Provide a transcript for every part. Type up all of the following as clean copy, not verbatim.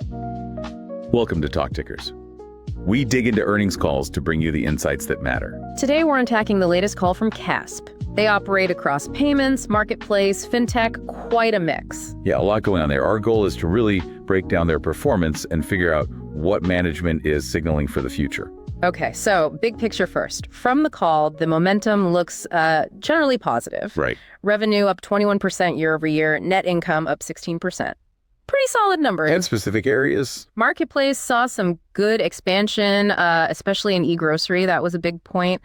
Welcome to Talk Tickers. We dig into earnings calls to bring you the insights that matter. Today, we're unpacking the latest call from Kasp. They operate across payments, marketplace, FinTech, quite a mix. Yeah, a lot going on there. Our goal is to really break down their performance and figure out what management is signaling for the future. Okay, so big picture first. From the call, the momentum looks generally positive. Right. Revenue up 21% year over year, net income up 16%. Pretty solid numbers. And specific areas? Marketplace saw some good expansion, especially in e-grocery. That was a big point.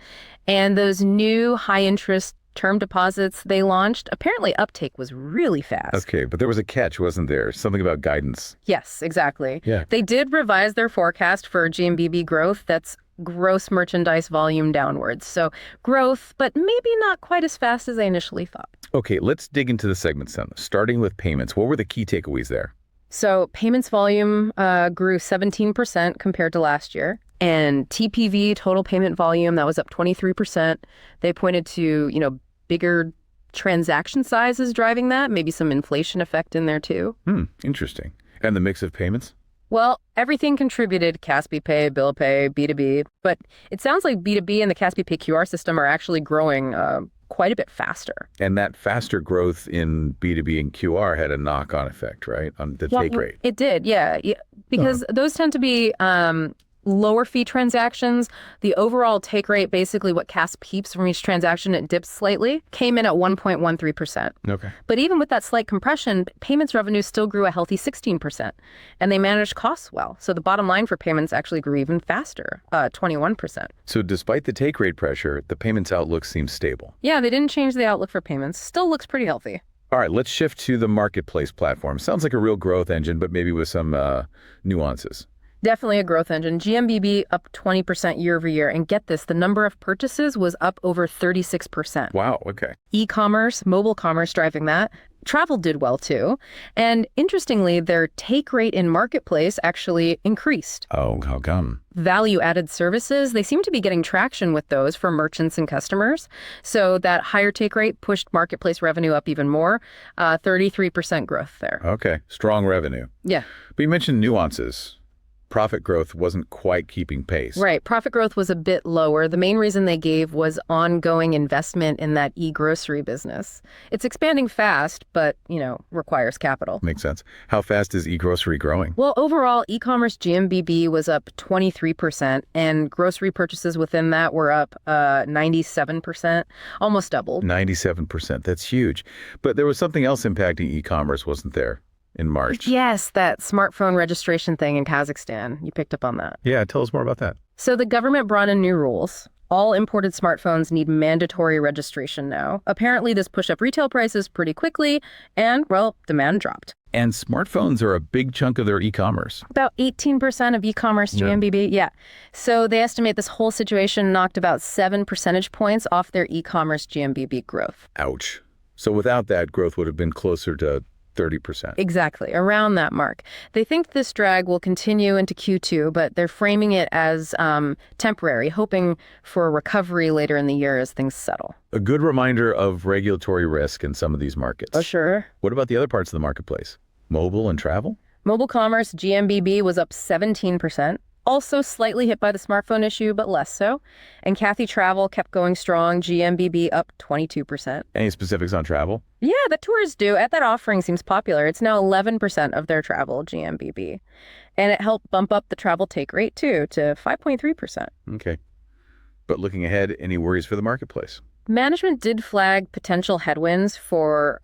And those new high-interest term deposits they launched, apparently uptake was really fast. Okay, but there was a catch, wasn't there? Something about guidance. Yes, exactly. Yeah. They did revise their forecast for GMBB growth. That's gross merchandise volume downwards. So growth, but maybe not quite as fast as they initially thought. Okay, let's dig into the segments then. Starting with payments, what were the key takeaways there? So payments volume grew 17% compared to last year. And TPV, total payment volume, that was up 23%. They pointed to, bigger transaction sizes driving that, maybe some inflation effect in there too. Interesting. And the mix of payments? Well, everything contributed: Kaspi Pay, Bill Pay, B2B. But it sounds like B2B and the Kaspi Pay QR system are actually growing quite a bit faster. And that faster growth in B2B and QR had a knock-on effect, right, on the take rate? It did, yeah. Because those tend to be lower fee transactions. The overall take rate, basically what Kasp keeps from each transaction, it dips slightly, came in at 1.13%. Okay. But even with that slight compression, payments revenue still grew a healthy 16%. And they managed costs well. So the bottom line for payments actually grew even faster, 21%. So despite the take rate pressure, the payments outlook seems stable. Yeah, they didn't change the outlook for payments. Still looks pretty healthy. All right, let's shift to the marketplace platform. Sounds like a real growth engine, but maybe with some nuances. Definitely a growth engine. GMBB up 20% year over year. And get this, the number of purchases was up over 36%. Wow, okay. E-commerce, mobile commerce driving that. Travel did well too. And interestingly, their take rate in marketplace actually increased. Oh, how come? Value-added services, they seem to be getting traction with those for merchants and customers. So that higher take rate pushed marketplace revenue up even more, 33% growth there. Okay, strong revenue. Yeah. But you mentioned nuances. Profit growth wasn't quite keeping pace. Right. Profit growth was a bit lower. The main reason they gave was ongoing investment in that e-grocery business. It's expanding fast, but, requires capital. Makes sense. How fast is e-grocery growing? Well, overall, e-commerce GMBB was up 23%, and grocery purchases within that were up 97%, almost doubled. 97%. That's huge. But there was something else impacting e-commerce, wasn't there? In March. Yes, that smartphone registration thing in Kazakhstan. You picked up on that. Yeah, tell us more about that. So the government brought in new rules. All imported smartphones need mandatory registration now. Apparently, this pushed up retail prices pretty quickly, and, demand dropped. And smartphones are a big chunk of their e-commerce. About 18% of e-commerce GMBB, yeah. So they estimate this whole situation knocked about 7 percentage points off their e-commerce GMBB growth. Ouch. So without that, growth would have been closer to 30%. Exactly, around that mark. They think this drag will continue into Q2, but they're framing it as temporary, hoping for a recovery later in the year as things settle. A good reminder of regulatory risk in some of these markets. Oh, sure. What about the other parts of the marketplace? Mobile and travel? Mobile commerce, GMBB, was up 17%. Also slightly hit by the smartphone issue, but less so. And Cathy Travel kept going strong, GMBB up 22%. Any specifics on travel? Yeah, the tours do. That offering seems popular. It's now 11% of their travel GMBB. And it helped bump up the travel take rate, too, to 5.3%. Okay. But looking ahead, any worries for the marketplace? Management did flag potential headwinds for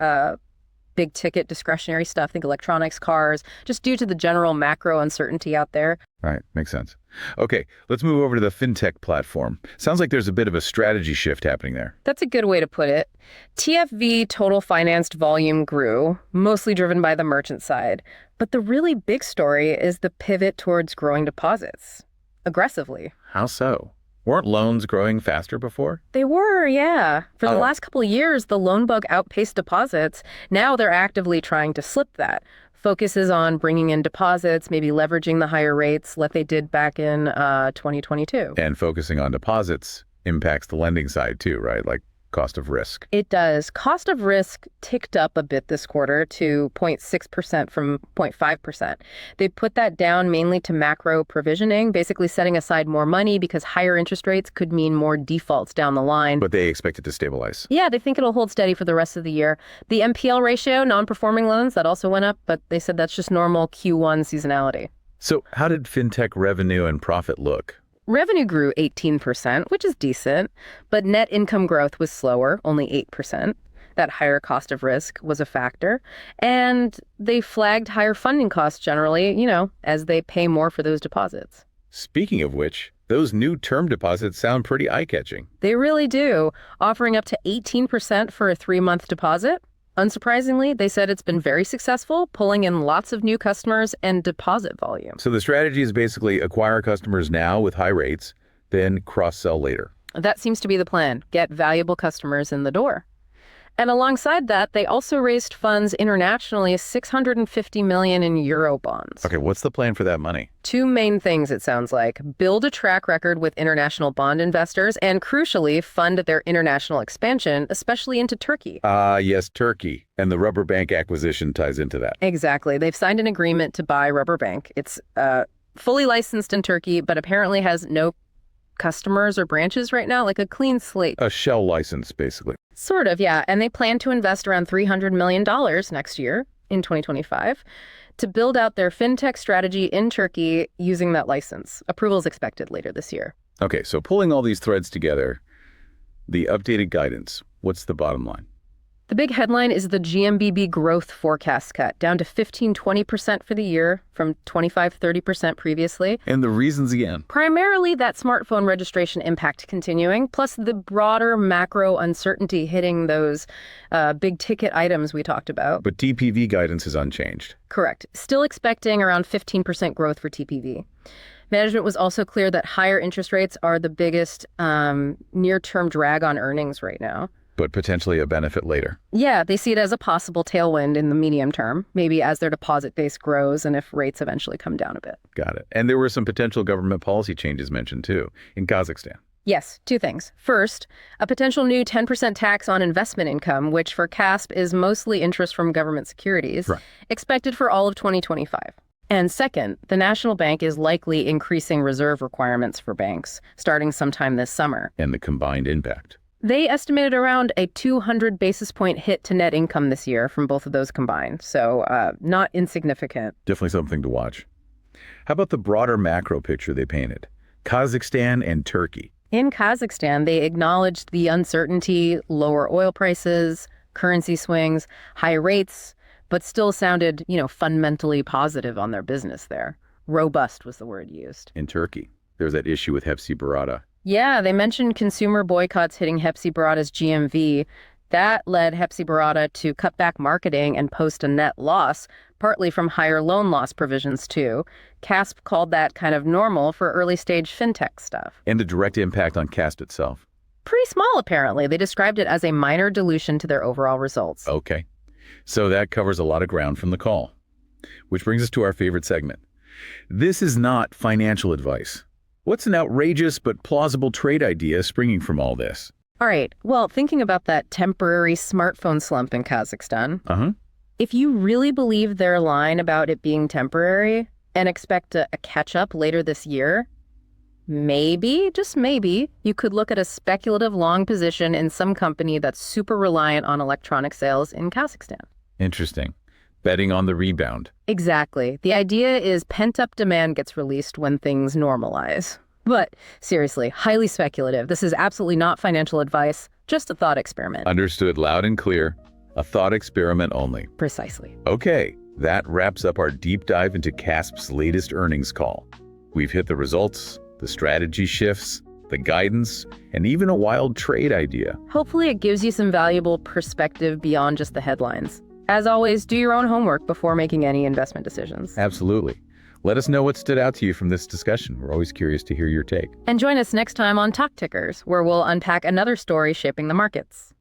big ticket discretionary stuff, think electronics, cars, just due to the general macro uncertainty out there. Right, makes sense. Okay, let's move over to the FinTech platform. Sounds like there's a bit of a strategy shift happening there. That's a good way to put it. TFV total financed volume grew, mostly driven by the merchant side. But the really big story is the pivot towards growing deposits aggressively. How so? Weren't loans growing faster before? They were, yeah. For the last couple of years, the loan bug outpaced deposits. Now they're actively trying to slip that. Focus is on bringing in deposits, maybe leveraging the higher rates like they did back in 2022. And focusing on deposits impacts the lending side too, right? Like cost of risk. It does. Cost of risk ticked up a bit this quarter to 0.6% from 0.5%. They put that down mainly to macro provisioning, basically setting aside more money because higher interest rates could mean more defaults down the line. But they expect it to stabilize. Yeah, they think it'll hold steady for the rest of the year. The NPL ratio, non-performing loans, that also went up, but they said that's just normal Q1 seasonality. So how did FinTech revenue and profit look? Revenue grew 18%, which is decent, but net income growth was slower, only 8%. That higher cost of risk was a factor. And they flagged higher funding costs generally, as they pay more for those deposits. Speaking of which, those new term deposits sound pretty eye-catching. They really do, offering up to 18% for a 3-month deposit. Unsurprisingly, they said it's been very successful, pulling in lots of new customers and deposit volume. So the strategy is basically acquire customers now with high rates, then cross-sell later. That seems to be the plan, get valuable customers in the door. And alongside that, they also raised funds internationally, 650 million in Eurobonds. Okay, what's the plan for that money? 2 main things, it sounds like. Build a track record with international bond investors and, crucially, fund their international expansion, especially into Turkey. Yes, Turkey. And the Rubber Bank acquisition ties into that. Exactly. They've signed an agreement to buy Rubber Bank. It's fully licensed in Turkey, but apparently has no customers or branches right now, like a clean slate. A shell license, basically. Sort of, yeah. And they plan to invest around $300 million next year in 2025 to build out their FinTech strategy in Turkey using that license. Approval is expected later this year. Okay, so pulling all these threads together, the updated guidance, what's the bottom line? The big headline is the GMBB growth forecast cut, down to 15-20% for the year from 25-30% previously. And the reasons again? Primarily that smartphone registration impact continuing, plus the broader macro uncertainty hitting those big ticket items we talked about. But TPV guidance is unchanged. Correct. Still expecting around 15% growth for TPV. Management was also clear that higher interest rates are the biggest near-term drag on earnings right now. But potentially a benefit later. Yeah, they see it as a possible tailwind in the medium term, maybe as their deposit base grows and if rates eventually come down a bit. Got it. And there were some potential government policy changes mentioned too, in Kazakhstan. Yes, 2 things. First, a potential new 10% tax on investment income, which for Kasp is mostly interest from government securities, right, expected for all of 2025. And second, the National Bank is likely increasing reserve requirements for banks, starting sometime this summer. And the combined impact. They estimated around a 200 basis point hit to net income this year from both of those combined, so not insignificant. Definitely something to watch. How about the broader macro picture they painted? Kazakhstan and Turkey. In Kazakhstan, they acknowledged the uncertainty, lower oil prices, currency swings, high rates, but still sounded, fundamentally positive on their business there. Robust was the word used. In Turkey, there's that issue with Hepsi Barada. Yeah, they mentioned consumer boycotts hitting Hepsi Barada's GMV. That led Hepsi Barada to cut back marketing and post a net loss, partly from higher loan loss provisions too. Kasp called that kind of normal for early-stage FinTech stuff. And the direct impact on Kasp itself. Pretty small, apparently. They described it as a minor dilution to their overall results. Okay. So that covers a lot of ground from the call. Which brings us to our favorite segment. This is not financial advice. What's an outrageous but plausible trade idea springing from all this? All right. Well, thinking about that temporary smartphone slump in Kazakhstan, if you really believe their line about it being temporary and expect a catch-up later this year, maybe, just maybe, you could look at a speculative long position in some company that's super reliant on electronic sales in Kazakhstan. Interesting. Betting on the rebound. Exactly. The idea is pent-up demand gets released when things normalize. But seriously, highly speculative. This is absolutely not financial advice, just a thought experiment. Understood loud and clear. A thought experiment only. Precisely. Okay, that wraps up our deep dive into Kasp's latest earnings call. We've hit the results, the strategy shifts, the guidance, and even a wild trade idea. Hopefully it gives you some valuable perspective beyond just the headlines. As always, do your own homework before making any investment decisions. Absolutely. Let us know what stood out to you from this discussion. We're always curious to hear your take. And join us next time on Talk Tickers, where we'll unpack another story shaping the markets.